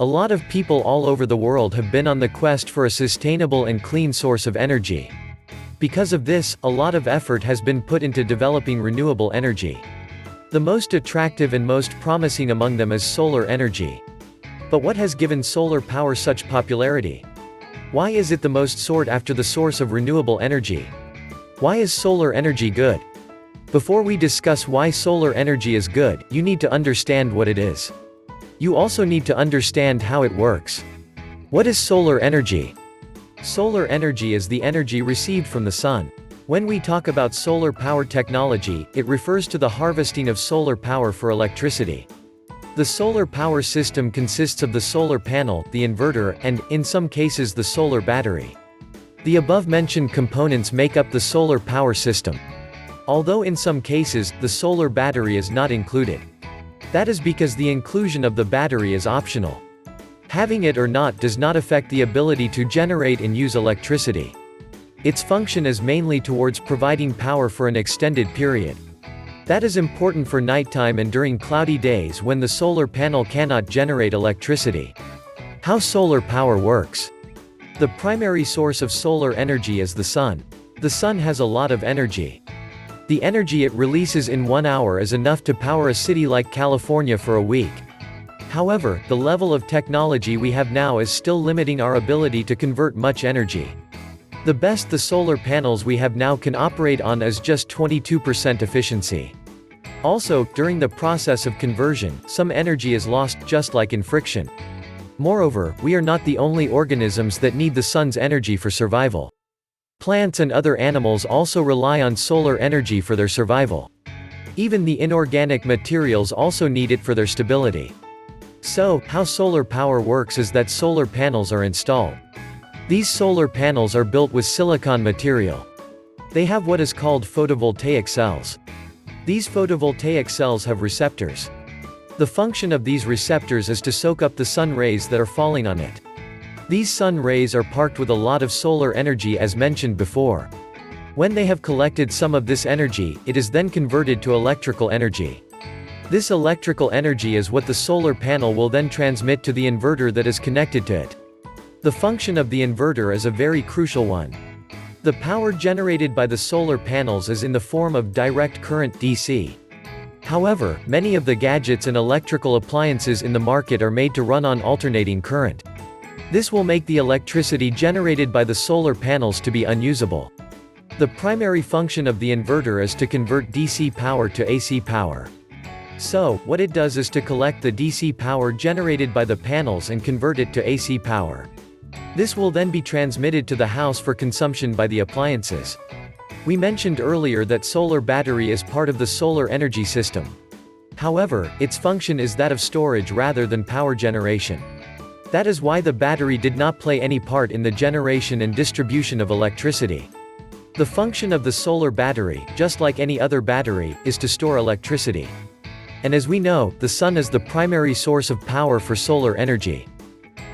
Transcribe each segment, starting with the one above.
A lot of people all over the world have been on the quest for a sustainable and clean source of energy. Because of this, a lot of effort has been put into developing renewable energy. The most attractive and most promising among them is solar energy. But what has given solar power such popularity? Why is it the most sought after the source of renewable energy? Why is solar energy good? Before we discuss why solar energy is good, you need to understand what it is. You also need to understand how it works. What is solar energy? Solar energy is the energy received from the sun. When we talk about solar power technology, it refers to the harvesting of solar power for electricity. The solar power system consists of the solar panel, the inverter, and, in some cases, the solar battery. The above-mentioned components make up the solar power system. Although in some cases, the solar battery is not included. That is because the inclusion of the battery is optional. Having it or not does not affect the ability to generate and use electricity. Its function is mainly towards providing power for an extended period. That is important for nighttime and during cloudy days when the solar panel cannot generate electricity. How solar power works. The primary source of solar energy is the sun. The sun has a lot of energy. The energy it releases in 1 hour is enough to power a city like California for a week. However, the level of technology we have now is still limiting our ability to convert much energy. The best the solar panels we have now can operate on is just 22% efficiency. Also, during the process of conversion, some energy is lost, just like in friction. Moreover, we are not the only organisms that need the sun's energy for survival. Plants and other animals also rely on solar energy for their survival. Even the inorganic materials also need it for their stability. So, how solar power works is that solar panels are installed. These solar panels are built with silicon material. They have what is called photovoltaic cells. These photovoltaic cells have receptors. The function of these receptors is to soak up the sun rays that are falling on it. These sun rays are packed with a lot of solar energy as mentioned before. When they have collected some of this energy, it is then converted to electrical energy. This electrical energy is what the solar panel will then transmit to the inverter that is connected to it. The function of the inverter is a very crucial one. The power generated by the solar panels is in the form of direct current DC. However, many of the gadgets and electrical appliances in the market are made to run on alternating current. This will make the electricity generated by the solar panels to be unusable. The primary function of the inverter is to convert DC power to AC power. So, what it does is to collect the DC power generated by the panels and convert it to AC power. This will then be transmitted to the house for consumption by the appliances. We mentioned earlier that solar battery is part of the solar energy system. However, its function is that of storage rather than power generation. That is why the battery did not play any part in the generation and distribution of electricity. The function of the solar battery, just like any other battery, is to store electricity. And as we know, the sun is the primary source of power for solar energy.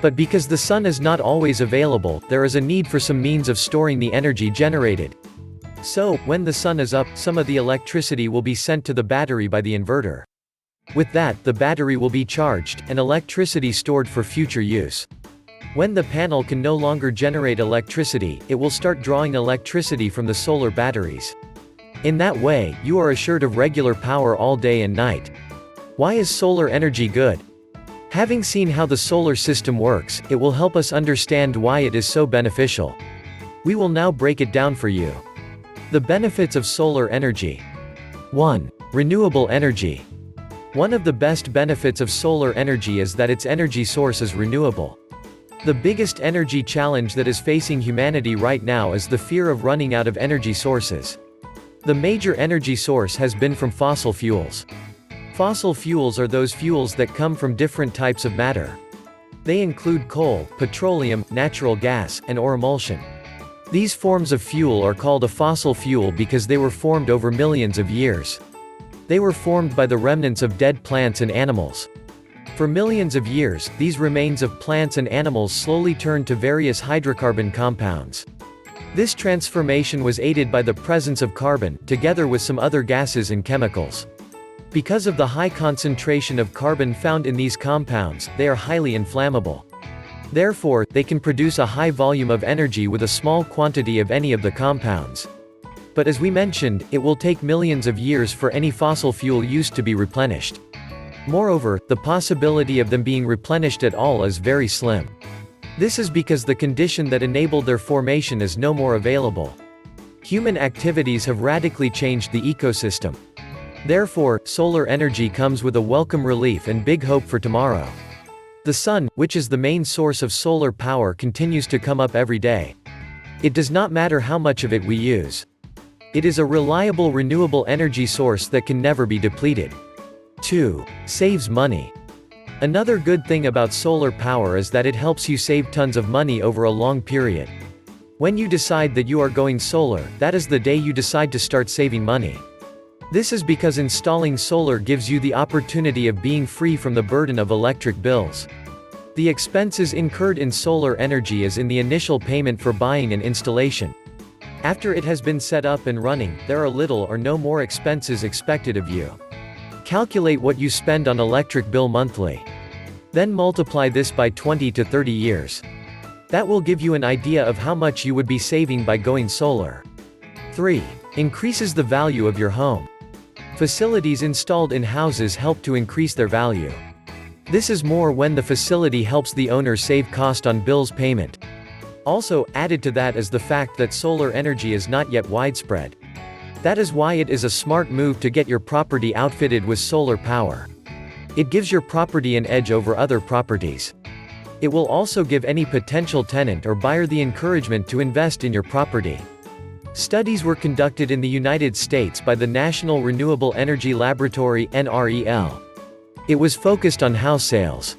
But because the sun is not always available, there is a need for some means of storing the energy generated. So, when the sun is up, some of the electricity will be sent to the battery by the inverter. With that, the battery will be charged, and electricity stored for future use. When the panel can no longer generate electricity, it will start drawing electricity from the solar batteries. In that way, you are assured of regular power all day and night. Why is solar energy good? Having seen how the solar system works, it will help us understand why it is so beneficial. We will now break it down for you. The benefits of solar energy. 1. Renewable energy. One of the best benefits of solar energy is that its energy source is renewable. The biggest energy challenge that is facing humanity right now is the fear of running out of energy sources. The major energy source has been from fossil fuels. Fossil fuels are those fuels that come from different types of matter. They include coal, petroleum, natural gas, and or emulsion. These forms of fuel are called a fossil fuel because they were formed over millions of years. They were formed by the remnants of dead plants and animals. For millions of years, these remains of plants and animals slowly turned to various hydrocarbon compounds. This transformation was aided by the presence of carbon, together with some other gases and chemicals. Because of the high concentration of carbon found in these compounds, they are highly inflammable. Therefore, they can produce a high volume of energy with a small quantity of any of the compounds. But as we mentioned, it will take millions of years for any fossil fuel used to be replenished. Moreover, the possibility of them being replenished at all is very slim. This is because the condition that enabled their formation is no more available. Human activities have radically changed the ecosystem. Therefore, solar energy comes with a welcome relief and big hope for tomorrow. The sun, which is the main source of solar power, continues to come up every day. It does not matter how much of it we use. It is a reliable renewable energy source that can never be depleted. 2. Saves money. Another good thing about solar power is that it helps you save tons of money over a long period. When you decide that you are going solar, that is the day you decide to start saving money. This is because installing solar gives you the opportunity of being free from the burden of electric bills. The expenses incurred in solar energy is in the initial payment for buying and installation. After it has been set up and running, there are little or no more expenses expected of you. Calculate what you spend on electric bill monthly. Then multiply this by 20 to 30 years. That will give you an idea of how much you would be saving by going solar. 3. Increases the value of your home. Facilities installed in houses help to increase their value. This is more when the facility helps the owner save cost on bills payment. Also, added to that is the fact that solar energy is not yet widespread. That is why it is a smart move to get your property outfitted with solar power. It gives your property an edge over other properties. It will also give any potential tenant or buyer the encouragement to invest in your property. Studies were conducted in the United States by the National Renewable Energy Laboratory (NREL). It was focused on house sales.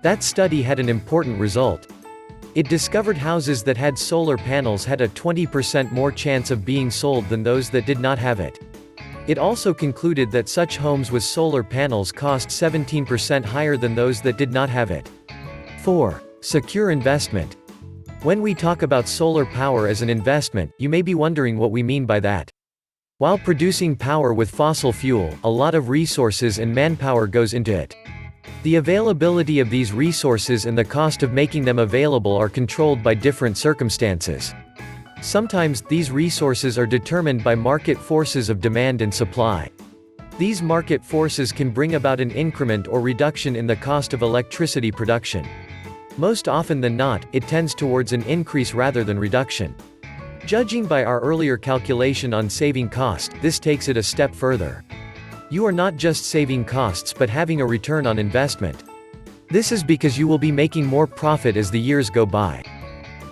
That study had an important result. It discovered houses that had solar panels had a 20% more chance of being sold than those that did not have it. It also concluded that such homes with solar panels cost 17% higher than those that did not have it. 4. Secure investment. When we talk about solar power as an investment, you may be wondering what we mean by that. While producing power with fossil fuel, a lot of resources and manpower goes into it. The availability of these resources and the cost of making them available are controlled by different circumstances. Sometimes, these resources are determined by market forces of demand and supply. These market forces can bring about an increment or reduction in the cost of electricity production. Most often than not, it tends towards an increase rather than reduction. Judging by our earlier calculation on saving cost, this takes it a step further. You are not just saving costs but having a return on investment. This is because you will be making more profit as the years go by.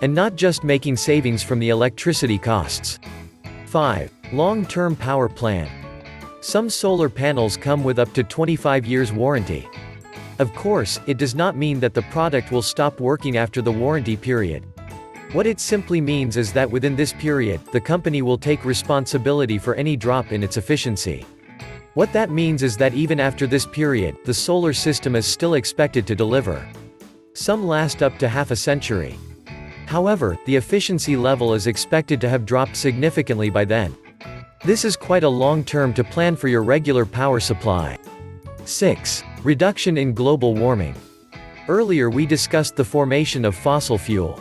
And not just making savings from the electricity costs. 5. Long-term power plan. Some solar panels come with up to 25 years warranty. Of course, it does not mean that the product will stop working after the warranty period. What it simply means is that within this period, the company will take responsibility for any drop in its efficiency. What that means is that even after this period, the solar system is still expected to deliver. Some last up to half a century. However, the efficiency level is expected to have dropped significantly by then. This is quite a long term to plan for your regular power supply. 6. Reduction in global warming. Earlier we discussed the formation of fossil fuel.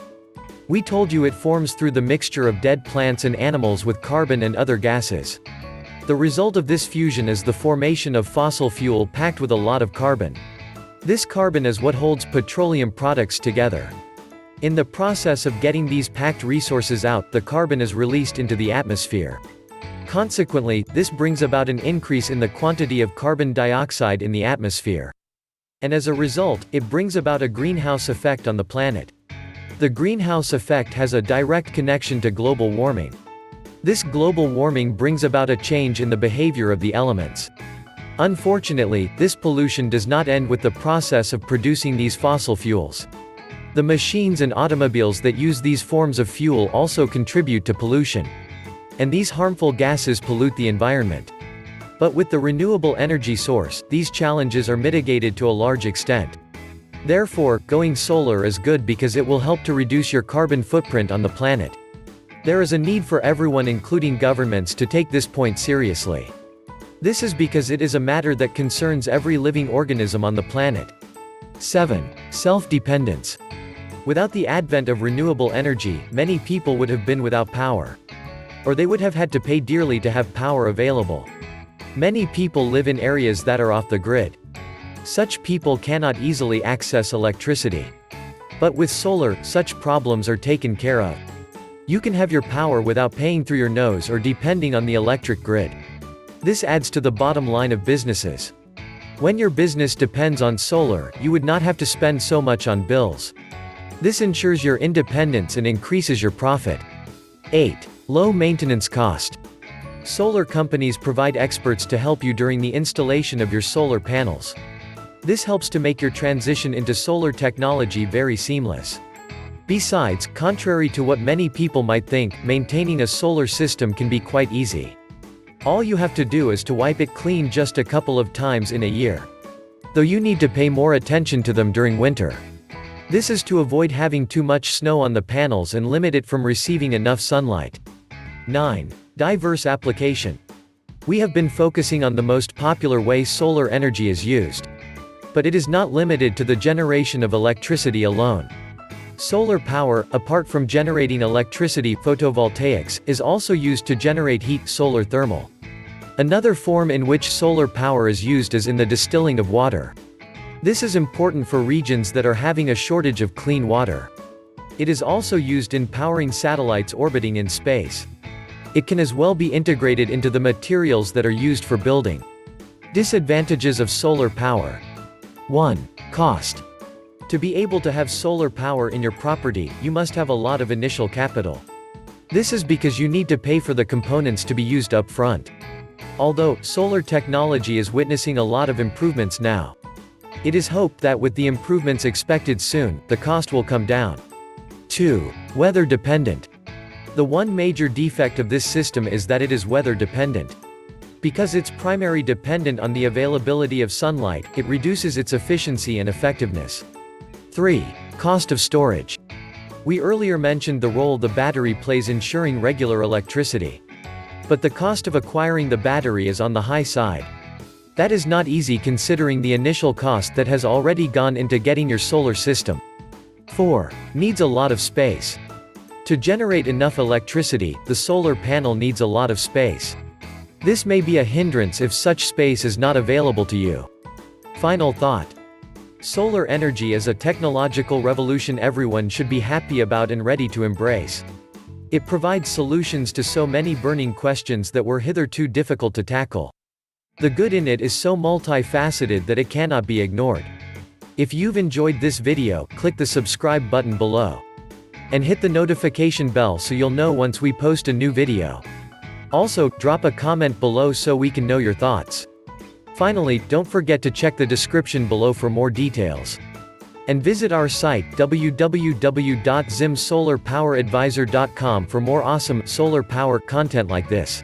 We told you it forms through the mixture of dead plants and animals with carbon and other gases. The result of this fusion is the formation of fossil fuel packed with a lot of carbon. This carbon is what holds petroleum products together. In the process of getting these packed resources out, the carbon is released into the atmosphere. Consequently, this brings about an increase in the quantity of carbon dioxide in the atmosphere. And as a result, it brings about a greenhouse effect on the planet. The greenhouse effect has a direct connection to global warming. This global warming brings about a change in the behavior of the elements. Unfortunately, this pollution does not end with the process of producing these fossil fuels. The machines and automobiles that use these forms of fuel also contribute to pollution. And these harmful gases pollute the environment. But with the renewable energy source, these challenges are mitigated to a large extent. Therefore, going solar is good because it will help to reduce your carbon footprint on the planet. There is a need for everyone, including governments, to take this point seriously. This is because it is a matter that concerns every living organism on the planet. 7. Self-dependence. Without the advent of renewable energy, many people would have been without power. Or they would have had to pay dearly to have power available. Many people live in areas that are off the grid. Such people cannot easily access electricity. But with solar, such problems are taken care of. You can have your power without paying through your nose or depending on the electric grid. This adds to the bottom line of businesses. When your business depends on solar, you would not have to spend so much on bills. This ensures your independence and increases your profit. 8. Low maintenance cost. Solar companies provide experts to help you during the installation of your solar panels. This helps to make your transition into solar technology very seamless. Besides, contrary to what many people might think, maintaining a solar system can be quite easy. All you have to do is to wipe it clean just a couple of times in a year. Though you need to pay more attention to them during winter. This is to avoid having too much snow on the panels and limit it from receiving enough sunlight. 9. Diverse application. We have been focusing on the most popular way solar energy is used. But it is not limited to the generation of electricity alone. Solar power, apart from generating electricity, photovoltaics, is also used to generate heat, solar thermal. Another form in which solar power is used is in the distilling of water. This is important for regions that are having a shortage of clean water. It is also used in powering satellites orbiting in space. It can as well be integrated into the materials that are used for building. Disadvantages of solar power. 1. Cost. To be able to have solar power in your property, you must have a lot of initial capital. This is because you need to pay for the components to be used up front. Although, solar technology is witnessing a lot of improvements now. It is hoped that with the improvements expected soon, the cost will come down. 2. Weather dependent. The one major defect of this system is that it is weather dependent. Because it's primarily dependent on the availability of sunlight, it reduces its efficiency and effectiveness. 3. Cost of storage. We earlier mentioned the role the battery plays ensuring regular electricity. But the cost of acquiring the battery is on the high side. That is not easy considering the initial cost that has already gone into getting your solar system. 4. Needs a lot of space. To generate enough electricity, the solar panel needs a lot of space. This may be a hindrance if such space is not available to you. Final thought. Solar energy is a technological revolution everyone should be happy about and ready to embrace. It provides solutions to so many burning questions that were hitherto difficult to tackle. The good in it is so multifaceted that it cannot be ignored. If you've enjoyed this video, click the subscribe button below. And hit the notification bell so you'll know once we post a new video. Also, drop a comment below so we can know your thoughts. Finally, don't forget to check the description below for more details. And visit our site www.zimsolarpoweradvisor.com for more awesome solar power content like this.